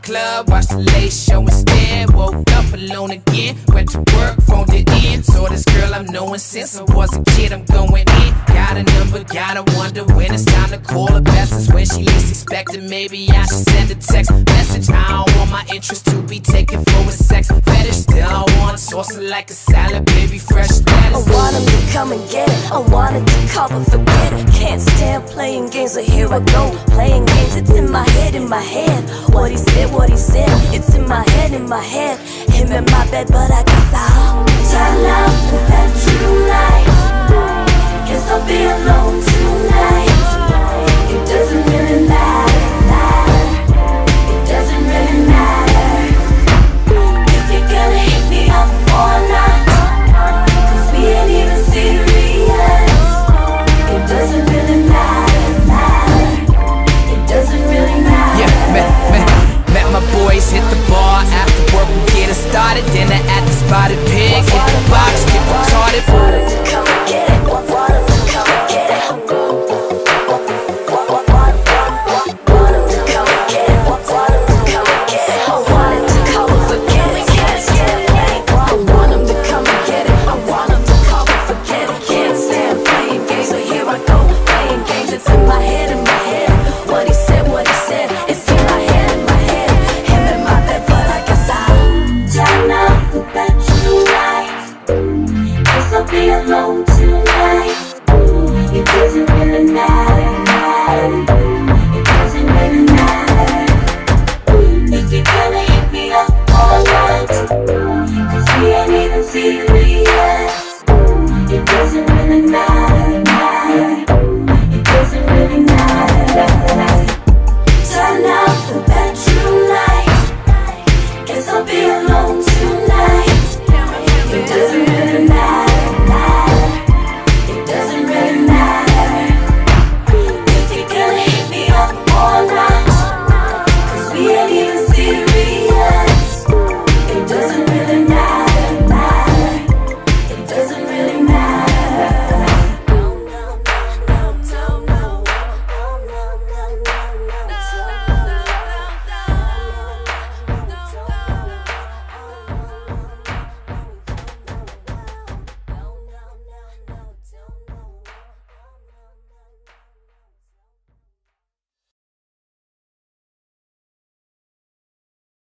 club, watched the late show instead. Woke up alone again, went to work, phoned it in. Saw this girl I'm knowing since I was a kid, I'm going in. Got a number, gotta wonder when it's time to call her best. Is when she least expected, maybe I should send a text message. I don't want my interest to be taken for a sex fetish. Still I wanna sauce it like a salad, baby, fresh lettuce. I want him to come and get it, I wanted to call but forget it. Can't stand playing games, so here I go. Playing games, it's in my head, in my head. What he said, it's in my head, in my head. Him in my bed, but I guess I'll turn out for that tonight. Guess I'll be alone tonight.